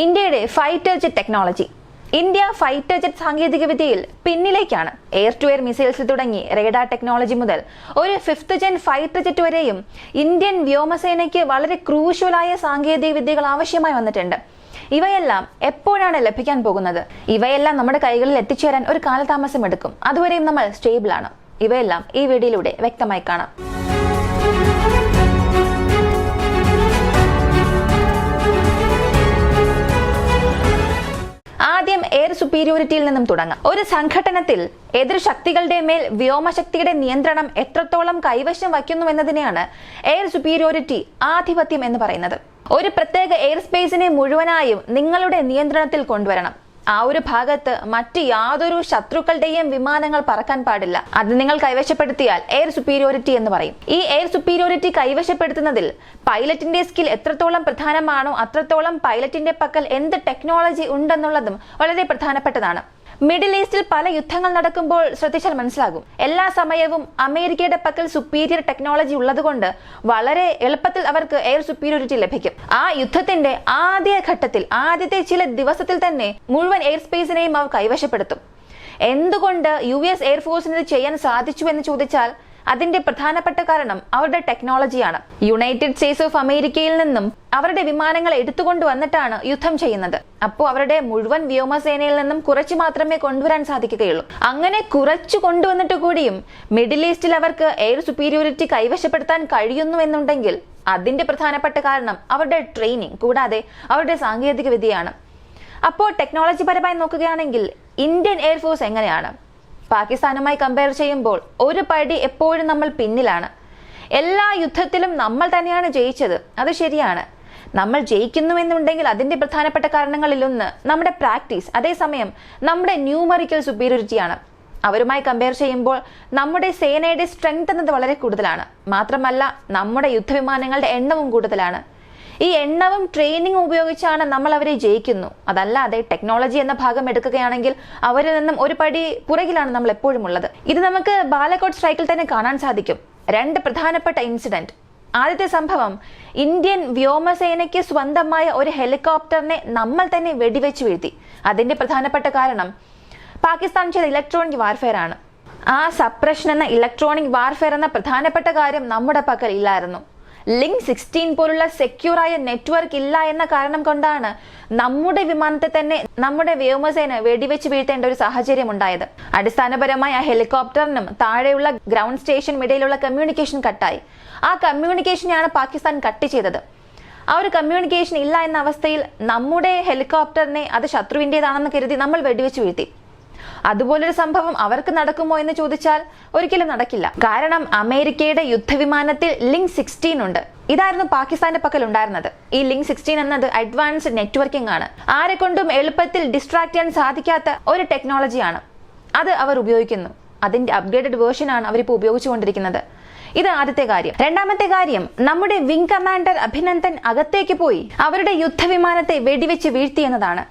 ഇന്ത്യയുടെ fighter jet technology. India fighter jet സാങ്കേതികവിദ്യയിൽ പിന്നിലേക്കാണ്. Air to air മിസൈൽസിൽ തുടങ്ങി റേഡാർ ടെക്നോളജി മുതൽ ഒരു 5th ജെൻ ഫൈറ്റർ ജെറ്റ് വരെയും ഇന്ത്യൻ വ്യോമസേനയ്ക്ക് വളരെ ക്രൂഷ്യലായ സാങ്കേതിക വിദ്യകൾ ആവശ്യമായി വന്നിട്ടുണ്ട്. ഇവയെല്ലാം എപ്പോഴാണ് ലഭിക്കാൻ പോകുന്നത്? ഇവയെല്ലാം നമ്മുടെ കൈകളിൽ എത്തിച്ചേരാൻ ഒരു കാലതാമസം എടുക്കും. അതുവരെയും നമ്മൾ സ്റ്റേബിൾ ആണ്. ഇവയെല്ലാം ഈ വീഡിയോയിലൂടെ വ്യക്തമായി കാണാം. ആദ്യം എയർ സുപ്പീരിയോറിറ്റിയിൽ നിന്നും തുടങ്ങാം. ഒരു സംഘട്ടനത്തിൽ എതിർ ശക്തികളുടെ മേൽ വ്യോമശക്തിയുടെ നിയന്ത്രണം എത്രത്തോളം കൈവശം വയ്ക്കുന്നു എന്നതിനെയാണ് എയർ സുപ്പീരിയോറിറ്റി, ആധിപത്യം എന്ന് പറയുന്നത്. ഒരു പ്രത്യേക എയർ സ്പേസിനെ മുഴുവനായും നിങ്ങളുടെ നിയന്ത്രണത്തിൽ കൊണ്ടുവരണം. ആ ഒരു ഭാഗത്ത് മറ്റ് യാതൊരു ശത്രുക്കളുടെയും വിമാനങ്ങൾ പറക്കാൻ പാടില്ല. അത് നിങ്ങൾ കൈവശപ്പെടുത്തിയാൽ എയർ സുപ്പീരിയോറിറ്റി എന്ന് പറയും. ഈ എയർ സുപ്പീരിയോറിറ്റി കൈവശപ്പെടുത്തുന്നതിൽ പൈലറ്റിന്റെ സ്കിൽ എത്രത്തോളം പ്രധാനമാണോ അത്രത്തോളം പൈലറ്റിന്റെ പക്കൽ എന്ത് ടെക്നോളജി ഉണ്ടെന്നുള്ളതും വളരെ പ്രധാനപ്പെട്ടതാണ്. മിഡിൽ ഈസ്റ്റിൽ പല യുദ്ധങ്ങൾ നടക്കുമ്പോൾ ശ്രദ്ധിച്ചാൽ മനസ്സിലാകും, എല്ലാ സമയവും അമേരിക്കയുടെ പക്കൽ സുപ്പീരിയർ ടെക്നോളജി ഉള്ളതുകൊണ്ട് വളരെ എളുപ്പത്തിൽ അവർക്ക് എയർ സുപ്പീരിയോറിറ്റി ലഭിക്കും. ആ യുദ്ധത്തിന്റെ ആദ്യത്തെ ചില ദിവസത്തിൽ തന്നെ മുഴുവൻ എയർ സ്പേസിനെയും അവർ കൈവശപ്പെടുത്തും. എന്തുകൊണ്ട് US എയർഫോഴ്സിന് ഇത് ചെയ്യാൻ സാധിച്ചു എന്ന് ചോദിച്ചാൽ അതിന്റെ പ്രധാനപ്പെട്ട കാരണം അവരുടെ ടെക്നോളജിയാണ്. യുണൈറ്റഡ് സ്റ്റേറ്റ്സ് ഓഫ് അമേരിക്കയിൽ നിന്നും അവരുടെ വിമാനങ്ങൾ എടുത്തുകൊണ്ട് വന്നിട്ടാണ് യുദ്ധം ചെയ്യുന്നത്. അപ്പോൾ അവരുടെ മുഴുവൻ വ്യോമസേനയിൽ നിന്നും കുറച്ച് മാത്രമേ കൊണ്ടുവരാൻ സാധിക്കുകയുള്ളൂ. അങ്ങനെ കുറച്ചു കൊണ്ടുവന്നിട്ട് കൂടിയും മിഡിൽ ഈസ്റ്റിൽ അവർക്ക് എയർ സുപ്പീരിയോറിറ്റി കൈവശപ്പെടുത്താൻ കഴിയുന്നു എന്നുണ്ടെങ്കിൽ അതിന്റെ പ്രധാനപ്പെട്ട കാരണം അവരുടെ ട്രെയിനിങ് കൂടാതെ അവരുടെ സാങ്കേതിക വിദ്യയാണ്. അപ്പോൾ ടെക്നോളജി പരമായി നോക്കുകയാണെങ്കിൽ ഇന്ത്യൻ എയർഫോഴ്സ് എങ്ങനെയാണ്? പാകിസ്ഥാനുമായി കമ്പയർ ചെയ്യുമ്പോൾ ഒരു പടി എപ്പോഴും നമ്മൾ പിന്നിലാണ്. എല്ലാ യുദ്ധത്തിലും നമ്മൾ തന്നെയാണ് ജയിച്ചത്, അത് ശരിയാണ്. നമ്മൾ ജയിക്കുന്നുവെന്നുണ്ടെങ്കിൽ അതിന്റെ പ്രധാനപ്പെട്ട കാരണങ്ങളിലൊന്ന് നമ്മുടെ പ്രാക്ടീസ്, അതേസമയം നമ്മുടെ ന്യൂമറിക്കൽ സുപ്പീരിയോറിറ്റിയാണ്. അവരുമായി കമ്പയർ ചെയ്യുമ്പോൾ നമ്മുടെ സേനയുടെ സ്ട്രെങ്ത് എന്നത് വളരെ കൂടുതലാണ്. മാത്രമല്ല നമ്മുടെ യുദ്ധവിമാനങ്ങളുടെ എണ്ണവും കൂടുതലാണ്. ഈ എണ്ണവും ട്രെയിനിങ്ങും ഉപയോഗിച്ചാണ് നമ്മൾ അവരെ ജയിക്കുന്നു. അതല്ലാതെ ടെക്നോളജി എന്ന ഭാഗം എടുക്കുകയാണെങ്കിൽ അവരിൽ നിന്നും ഒരു പടി പുറകിലാണ് നമ്മൾ എപ്പോഴും ഉള്ളത്. ഇത് നമുക്ക് ബാലക്കോട്ട് സ്ട്രൈക്കിൽ തന്നെ കാണാൻ സാധിക്കും. 2 പ്രധാനപ്പെട്ട ഇൻസിഡന്റ്. ആദ്യത്തെ സംഭവം, ഇന്ത്യൻ വ്യോമസേനയ്ക്ക് സ്വന്തമായ ഒരു ഹെലികോപ്റ്ററിനെ നമ്മൾ തന്നെ വെടിവെച്ച് വീഴ്ത്തി. അതിന്റെ പ്രധാനപ്പെട്ട കാരണം പാകിസ്ഥാൻ ചെയ്ത ഇലക്ട്രോണിക് വാർഫെയർ ആണ്. ആ സപ്രഷൻ എന്ന ഇലക്ട്രോണിക് വാർഫെയർ എന്ന പ്രധാനപ്പെട്ട കാര്യം നമ്മുടെ പക്കൽ ഇല്ലായിരുന്നു. ലിങ്ക് 16 പോലുള്ള സെക്യൂറായ നെറ്റ്വർക്ക് ഇല്ല എന്ന കാരണം കൊണ്ടാണ് നമ്മുടെ വിമാനത്തെ തന്നെ നമ്മുടെ വ്യോമസേന വെടിവെച്ച് വീഴ്ത്തേണ്ട ഒരു സാഹചര്യം ഉണ്ടായത്. അടിസ്ഥാനപരമായി ആ ഹെലികോപ്റ്ററിനും താഴെയുള്ള ഗ്രൗണ്ട് സ്റ്റേഷനും ഇടയിലുള്ള കമ്മ്യൂണിക്കേഷൻ കട്ടായി. ആ കമ്മ്യൂണിക്കേഷനെയാണ് പാകിസ്ഥാൻ കട്ട് ചെയ്തത്. ആ ഒരു കമ്മ്യൂണിക്കേഷൻ ഇല്ല എന്ന അവസ്ഥയിൽ നമ്മുടെ ഹെലികോപ്റ്ററിനെ അത് ശത്രുവിൻ്റെതാണെന്ന് കരുതി നമ്മൾ വെടിവെച്ച് വീഴ്ത്തി. അതുപോലൊരു സംഭവം അവർക്ക് നടക്കുമോ എന്ന് ചോദിച്ചാൽ ഒരിക്കലും നടക്കില്ല. കാരണം അമേരിക്കയുടെ യുദ്ധവിമാനത്തിൽ ലിങ്ക് 16 ഉണ്ട്. ഇതായിരുന്നു പാകിസ്ഥാന്റെ പക്കൽ ഉണ്ടായിരുന്നത്. ഈ ലിങ്ക് 16 എന്നത് അഡ്വാൻസ്ഡ് നെറ്റ്വർക്കിംഗ് ആണ്. ആരെ കൊണ്ടും എളുപ്പത്തിൽ ഡിസ്ട്രാക്ട് ചെയ്യാൻ സാധിക്കാത്ത ഒരു ടെക്നോളജിയാണ്. അത് അവർ ഉപയോഗിക്കുന്നു. അതിന്റെ അപ്ഗ്രേഡഡ് വേർഷൻ ആണ് അവരിപ്പോൾ ഉപയോഗിച്ചുകൊണ്ടിരിക്കുന്നത്. ഇത് ആദ്യത്തെ കാര്യം. രണ്ടാമത്തെ കാര്യം, നമ്മുടെ വിംഗ് കമാൻഡർ അഭിനന്ദൻ അകത്തേക്ക് പോയി അവരുടെ യുദ്ധവിമാനത്തെ വെടിവെച്ച് വീഴ്ത്തി എന്നതാണ്.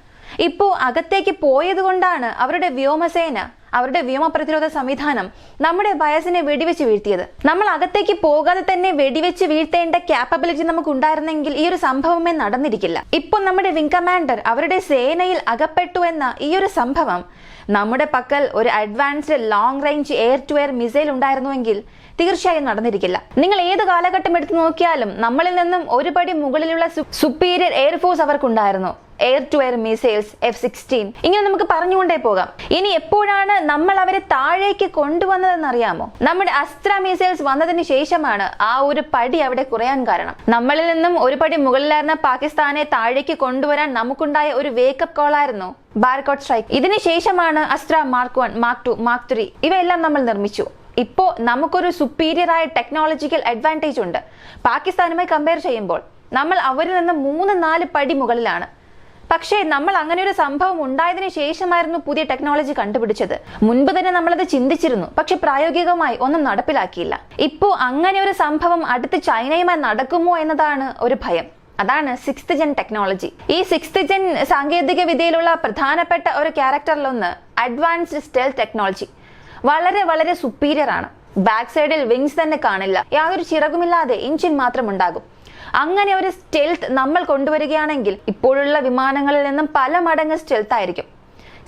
ഇപ്പോ അകത്തേക്ക് പോയത് കൊണ്ടാണ് അവരുടെ വ്യോമസേന, അവരുടെ വ്യോമ പ്രതിരോധ സംവിധാനം നമ്മുടെ ബയസിനെ വെടിവെച്ച് വീഴ്ത്തിയത്. നമ്മൾ അകത്തേക്ക് പോകാതെ തന്നെ വെടിവെച്ച് വീഴ്ത്തേണ്ട ക്യാപ്പബിലിറ്റി നമുക്ക് ഉണ്ടായിരുന്നെങ്കിൽ ഈ ഒരു സംഭവമേ നടന്നിരിക്കില്ല. ഇപ്പൊ നമ്മുടെ വിംഗ് കമാൻഡർ അവരുടെ സേനയിൽ അകപ്പെട്ടു എന്ന ഈ ഒരു സംഭവം നമ്മുടെ പക്കൽ ഒരു advanced long range air to air missile ഉണ്ടായിരുന്നുവെങ്കിൽ തീർച്ചയായും നടന്നിരിക്കില്ല. നിങ്ങൾ ഏത് കാലഘട്ടം എടുത്തു നോക്കിയാലും നമ്മളിൽ നിന്നും ഒരു പടി മുകളിലുള്ള സുപ്പീരിയർ എയർഫോഴ്സ് അവർക്കുണ്ടായിരുന്നു. Air to air missiles, F-16, ഇങ്ങനെ നമുക്ക് പറഞ്ഞുകൊണ്ടേ പോകാം. ഇനി എപ്പോഴാണ് നമ്മൾ അവരെ താഴേക്ക് കൊണ്ടുവന്നതെന്ന് അറിയാമോ? നമ്മുടെ അസ്ത്ര മിസൈൽസ് വന്നതിന് ശേഷമാണ് ആ ഒരു പടി അവിടെ കുറയാൻ കാരണം. നമ്മളിൽ നിന്നും ഒരു പടി മുകളിലായിരുന്ന പാകിസ്ഥാനെ താഴേക്ക് കൊണ്ടുവരാൻ നമുക്കുണ്ടായ ഒരു വേക്കപ്പ് കോൾ ആയിരുന്നു ബാലക്കോട്ട് സ്ട്രൈക്ക്. ഇതിന് ശേഷമാണ് അസ്ത്ര മാർക്ക് 1, മാർക്ക് 2, മാർക്ക് 3 ഇവയെല്ലാം നമ്മൾ നിർമ്മിച്ചു. ഇപ്പോ നമുക്കൊരു സുപ്പീരിയർ ആയ ടെക്നോളജിക്കൽ അഡ്വാൻറ്റേജ് ഉണ്ട്. പാകിസ്ഥാനുമായി കമ്പയർ ചെയ്യുമ്പോൾ നമ്മൾ അവരിൽ നിന്ന് 3-4 പടി മുകളിലാണ്. പക്ഷേ നമ്മൾ അങ്ങനെ ഒരു സംഭവം ഉണ്ടായതിനു ശേഷമായിരുന്നു പുതിയ ടെക്നോളജി കണ്ടുപിടിച്ചത്. മുൻപ് തന്നെ നമ്മളത് ചിന്തിച്ചിരുന്നു, പക്ഷെ പ്രായോഗികമായി ഒന്നും നടപ്പിലാക്കിയില്ല. ഇപ്പോ അങ്ങനെ ഒരു സംഭവം അടുത്ത് ചൈനയുമായി നടക്കുമോ എന്നതാണ് ഒരു ഭയം. അതാണ് 6th ജെൻ ടെക്നോളജി. ഈ 6th ജെൻ സാങ്കേതിക വിദ്യയിലുള്ള പ്രധാനപ്പെട്ട ഒരു ക്യാരക്ടറിലൊന്ന് അഡ്വാൻസ്ഡ് സ്റ്റെൽത്ത് ടെക്നോളജി. വളരെ വളരെ സുപ്പീരിയർ ആണ്. ബാക്ക് സൈഡിൽ വിങ്സ് തന്നെ കാണില്ല. യാതൊരു ചിറകുമില്ലാതെ എഞ്ചിൻ മാത്രം ഉണ്ടാകും. അങ്ങനെ ഒരു സ്റ്റെൽത്ത് നമ്മൾ കൊണ്ടുവരികയാണെങ്കിൽ ഇപ്പോഴുള്ള വിമാനങ്ങളിൽ നിന്നും പല മടങ്ങ് സ്റ്റെൽത്ത് ആയിരിക്കും.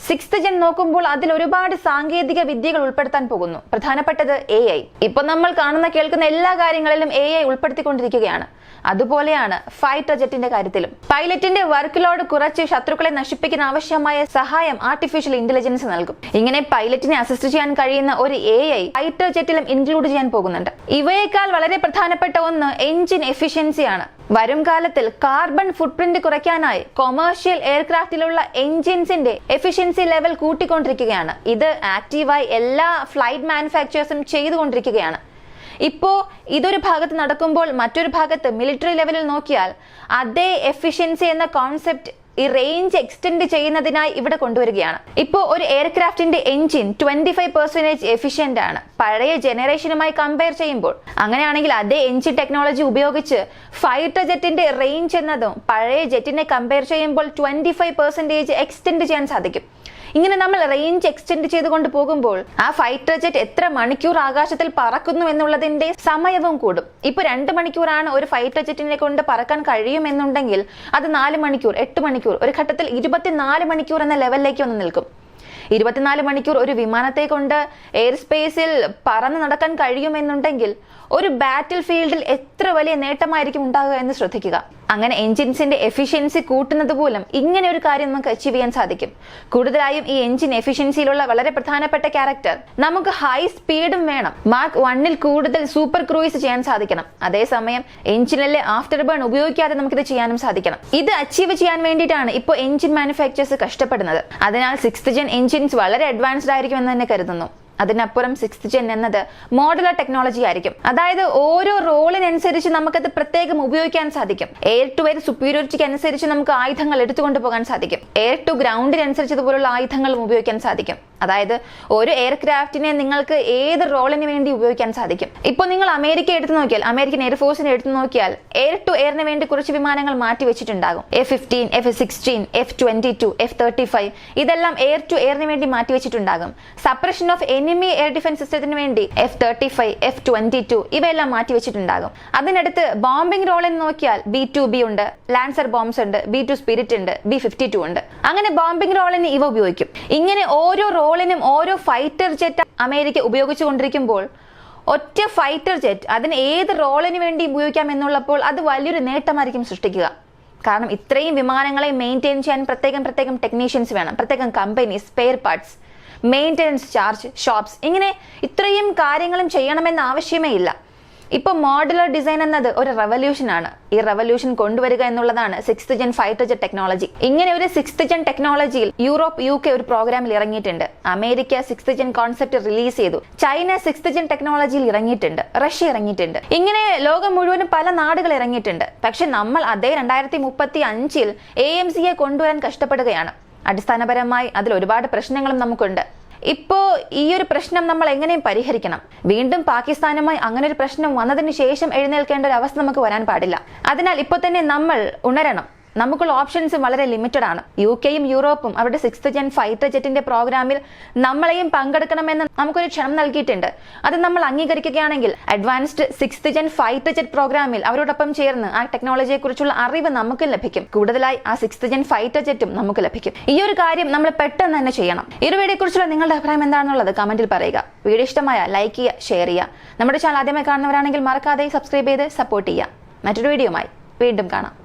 6th ജെൻ നോക്കുമ്പോൾ അതിൽ ഒരുപാട് സാങ്കേതിക വിദ്യകൾ ഉൾപ്പെടുത്താൻ പോകുന്നു. പ്രധാനപ്പെട്ടത് AI. ഇപ്പൊ നമ്മൾ കാണുന്ന കേൾക്കുന്ന എല്ലാ കാര്യങ്ങളിലും AI ഉൾപ്പെടുത്തിക്കൊണ്ടിരിക്കുകയാണ്. അതുപോലെയാണ് ഫൈറ്റർ ജെറ്റിന്റെ കാര്യത്തിലും. പൈലറ്റിന്റെ വർക്ക് ലോഡ് കുറച്ച് ശത്രുക്കളെ നശിപ്പിക്കാൻ ആവശ്യമായ സഹായം ആർട്ടിഫിഷ്യൽ ഇന്റലിജൻസ് നൽകും. ഇങ്ങനെ പൈലറ്റിനെ അസിസ്റ്റ് ചെയ്യാൻ കഴിയുന്ന ഒരു AI ഫൈറ്റർ ജെറ്റിലും ഇൻക്ലൂഡ് ചെയ്യാൻ പോകുന്നുണ്ട്. ഇവയേക്കാൾ വളരെ പ്രധാനപ്പെട്ട ഒന്ന് എഞ്ചിൻ എഫിഷ്യൻസിയാണ്. വരും കാലത്തിൽ കാർബൺ ഫുട്പ്രിന്റ് കുറയ്ക്കാനായി കൊമേഴ്ഷ്യൽ എയർക്രാഫ്റ്റിലുള്ള എഞ്ചിൻസിന്റെ എഫിഷ്യൻസി ലെവൽ കൂട്ടിക്കൊണ്ടിരിക്കുകയാണ്. ഇത് ആക്റ്റീവായി എല്ലാ ഫ്ലൈറ്റ് മാനുഫാക്ചേഴ്സും ചെയ്തുകൊണ്ടിരിക്കുകയാണ്. ഇപ്പോ ഇതൊരു ഭാഗത്ത് നടക്കുമ്പോൾ മറ്റൊരു ഭാഗത്ത് മിലിറ്ററി ലെവലിൽ നോക്കിയാൽ അതേ എഫിഷ്യൻസി എന്ന കോൺസെപ്റ്റ് ഈ റേഞ്ച് എക്സ്റ്റെൻഡ് ചെയ്യുന്നതിനായി ഇവിടെ കൊണ്ടുവരികയാണ്. ഇപ്പോൾ ഒരു എയർക്രാഫ്റ്റിന്റെ എഞ്ചിൻ 25% എഫിഷ്യന്റ് ആണ് പഴയ ജനറേഷനുമായി കമ്പയർ ചെയ്യുമ്പോൾ. അങ്ങനെയാണെങ്കിൽ അതേ എഞ്ചിൻ ടെക്നോളജി ഉപയോഗിച്ച് ഫൈറ്റർ ജെറ്റിന്റെ റേഞ്ച് എന്നതും പഴയ ജെറ്റിനെ കമ്പയർ ചെയ്യുമ്പോൾ 25% എക്സ്റ്റെൻഡ് ചെയ്യാൻ സാധിക്കും. ഇങ്ങനെ നമ്മൾ റേഞ്ച് എക്സ്റ്റെൻഡ് ചെയ്തുകൊണ്ട് പോകുമ്പോൾ ആ ഫൈറ്റർ ജെറ്റ് എത്ര മണിക്കൂർ ആകാശത്തിൽ പറക്കുന്നു എന്നുള്ളതിന്റെ സമയവും കൂടും. ഇപ്പൊ 2 മണിക്കൂറാണ് ഒരു ഫൈറ്റർ ജെറ്റിനെ കൊണ്ട് പറക്കാൻ കഴിയുമെന്നുണ്ടെങ്കിൽ അത് 4 മണിക്കൂർ, 8 മണിക്കൂർ, ഒരു ഘട്ടത്തിൽ 24 മണിക്കൂർ എന്ന ലെവലിലേക്ക് വന്ന് നിൽക്കും. 24 മണിക്കൂർ ഒരു വിമാനത്തെ കൊണ്ട് എയർ സ്പേസിൽ പറന്ന് നടക്കാൻ കഴിയുമെന്നുണ്ടെങ്കിൽ ഒരു ബാറ്റിൽ ഫീൽഡിൽ എത്ര വലിയ നേട്ടമായിരിക്കും ഉണ്ടാകുക എന്ന് ശ്രദ്ധിക്കുക. അങ്ങനെ എഞ്ചിൻസിന്റെ എഫിഷ്യൻസി കൂട്ടുന്നത് പോലും ഇങ്ങനെ ഒരു കാര്യം നമുക്ക് അച്ചീവ് ചെയ്യാൻ സാധിക്കും. കൂടുതലായും ഈ എഞ്ചിൻ എഫിഷ്യൻസിയിലുള്ള വളരെ പ്രധാനപ്പെട്ട ക്യാരക്ടർ നമുക്ക് ഹൈ സ്പീഡും വേണം. മാർക്ക് 1ൽ കൂടുതൽ സൂപ്പർ ക്രൂയിസ് ചെയ്യാൻ സാധിക്കണം. അതേസമയം എഞ്ചിനിലെ ആഫ്റ്റർ ബേൺ ഉപയോഗിക്കാതെ നമുക്കിത് ചെയ്യാനും സാധിക്കണം. ഇത് അച്ചീവ് ചെയ്യാൻ വേണ്ടിയിട്ടാണ് ഇപ്പോൾ എഞ്ചിൻ മാനുഫാക്ചേഴ്സ് കഷ്ടപ്പെടുന്നത്. അതിനാൽ 6th ജെൻ എഞ്ചിൻസ് വളരെ അഡ്വാൻസ്ഡ് ആയിരിക്കും എന്ന് തന്നെ കരുതുന്നു. അതിനപ്പുറം 6th ജെൻ എന്നത് മോഡുലർ ടെക്നോളജി ആയിരിക്കും. അതായത് ഓരോ റോളിനനുസരിച്ച് നമുക്കത് പ്രത്യേകം ഉപയോഗിക്കാൻ സാധിക്കും. എയർ ടു എയർ സുപ്പീരിയോറിറ്റിക്ക് അനുസരിച്ച് നമുക്ക് ആയുധങ്ങൾ എടുത്തുകൊണ്ട് പോകാൻ സാധിക്കും. എയർ ടു ഗ്രൗണ്ടിനനുസരിച്ച് ഇതുപോലുള്ള ആയുധങ്ങളും ഉപയോഗിക്കാൻ സാധിക്കും. അതായത് ഒരു എയർക്രാഫ്റ്റിനെ നിങ്ങൾക്ക് ഏത് റോളിന് വേണ്ടി ഉപയോഗിക്കാൻ സാധിക്കും. ഇപ്പോൾ നിങ്ങൾ അമേരിക്ക എടുത്തു നോക്കിയാൽ, അമേരിക്കൻ എയർഫോഴ്സിനെ എടുത്തു നോക്കിയാൽ എയർ ടു എയറിന് വേണ്ടി കുറച്ച് വിമാനങ്ങൾ മാറ്റി വെച്ചിട്ടുണ്ടാകും. F-15, F-16, F-22, F-35 ഇതെല്ലാം എയർ ടു എയറിന് വേണ്ടി മാറ്റി വെച്ചിട്ടുണ്ടാകും. Suppression of enemy air defence സിസ്റ്റത്തിന് വേണ്ടി F-35, F-22 ഇവയെല്ലാം മാറ്റി വെച്ചിട്ടുണ്ടാകും. അതിനടുത്ത് ബോംബിംഗ് റോളിന് നോക്കിയാൽ B-2B ഉണ്ട്, ലാൻസർ ബോംബ്സ് ഉണ്ട്, B-2 സ്പിരിറ്റ് ഉണ്ട്, B-52 ഉണ്ട്. അങ്ങനെ ബോംബിംഗ് റോളിന് ഇവ ഉപയോഗിക്കും. ഇങ്ങനെ ഓരോ റോളിനും ഓരോ ഫൈറ്റർ ജെറ്റ് അമേരിക്ക ഉപയോഗിച്ചുകൊണ്ടിരിക്കുമ്പോൾ ഒറ്റ ഫൈറ്റർ ജെറ്റ് അതിന് ഏത് റോളിന് വേണ്ടി ഉപയോഗിക്കാം എന്നുള്ളപ്പോൾ അത് വലിയൊരു നേട്ടമായിരിക്കും സൃഷ്ടിക്കുക. കാരണം ഇത്രയും വിമാനങ്ങളെ മെയിൻറ്റെയിൻ ചെയ്യാൻ പ്രത്യേകം ടെക്നീഷ്യൻസ് വേണം, പ്രത്യേകം companies, spare parts, maintenance charge, shops, ഇങ്ങനെ ഇത്രയും കാര്യങ്ങളും ചെയ്യണമെന്ന് ആവശ്യമേ ഇല്ല. ഇപ്പോൾ മോഡുലർ ഡിസൈൻ എന്നത് ഒരു റെവല്യൂഷൻ ആണ്. ഈ റെവല്യൂഷൻ കൊണ്ടുവരിക എന്നുള്ളതാണ് 6th gen fighter jet technology. ഇങ്ങനെ ഒരു 6th ജെൻ ടെക്നോളജിയിൽ യൂറോപ്പ്, UK ഒരു പ്രോഗ്രാമിൽ ഇറങ്ങിയിട്ടുണ്ട്. America 6th gen concept release ചെയ്തു. ചൈന 6th ജെൻ ടെക്നോളജിയിൽ ഇറങ്ങിയിട്ടുണ്ട്. റഷ്യ ഇറങ്ങിയിട്ടുണ്ട്. ഇങ്ങനെ ലോകം മുഴുവനും പല നാടുകൾ ഇറങ്ങിയിട്ടുണ്ട്. പക്ഷെ നമ്മൾ അതേ 2035 AMCയെ കൊണ്ടുവരാൻ കഷ്ടപ്പെടുകയാണ്. അടിസ്ഥാനപരമായി അതിൽ ഒരുപാട് പ്രശ്നങ്ങളും നമുക്കുണ്ട്. ഇപ്പോ ഈ ഒരു പ്രശ്നം നമ്മൾ എങ്ങനെയും പരിഹരിക്കണം. വീണ്ടും പാകിസ്ഥാനുമായി അങ്ങനെ ഒരു പ്രശ്നം വന്നതിന് ശേഷം എഴുന്നേൽക്കേണ്ട ഒരു അവസ്ഥ നമുക്ക് വരാൻ പാടില്ല. അതിനാൽ ഇപ്പോൾ തന്നെ നമ്മൾ ഉണരണം. നമുക്കുള്ള ഓപ്ഷൻസ് വളരെ ലിമിറ്റഡ് ആണ്. UK-യും യൂറോപ്പും അവരുടെ 6th ജെൻ ഫൈറ്റർ ജെറ്റിന്റെ പ്രോഗ്രാമിൽ നമ്മളെയും പങ്കെടുക്കണമെന്ന് നമുക്കൊരു ക്ഷണം നൽകിയിട്ടുണ്ട്. അത് നമ്മൾ അംഗീകരിക്കുകയാണെങ്കിൽ advanced 6th gen fighter jet പ്രോഗ്രാമിൽ അവരോടൊപ്പം ചേർന്ന് ആ ടെക്നോളജിയെ കുറിച്ചുള്ള അറിവ് നമുക്ക് ലഭിക്കും. കൂടുതലായി ആ 6th ജെൻ ഫൈറ്റർ ജെറ്റും നമുക്ക് ലഭിക്കും. ഈ ഒരു കാര്യം നമ്മൾ പെട്ടെന്ന് തന്നെ ചെയ്യണം. ഈ വീഡിയോയെ കുറിച്ചുള്ള നിങ്ങളുടെ അഭിപ്രായം എന്താണെന്നുള്ളത് കമന്റിൽ പറയുക. വീഡിയോ ഇഷ്ടമായ ലൈക്ക് ചെയ്യുക, ഷെയർ ചെയ്യുക. നമ്മുടെ ചാനൽ ആദ്യമായി കാണുന്നവരാണെങ്കിൽ മറക്കാതെ സബ്സ്ക്രൈബ് ചെയ്ത് സപ്പോർട്ട് ചെയ്യുക. മറ്റൊരു വീഡിയോയുമായി വീണ്ടും കാണാം.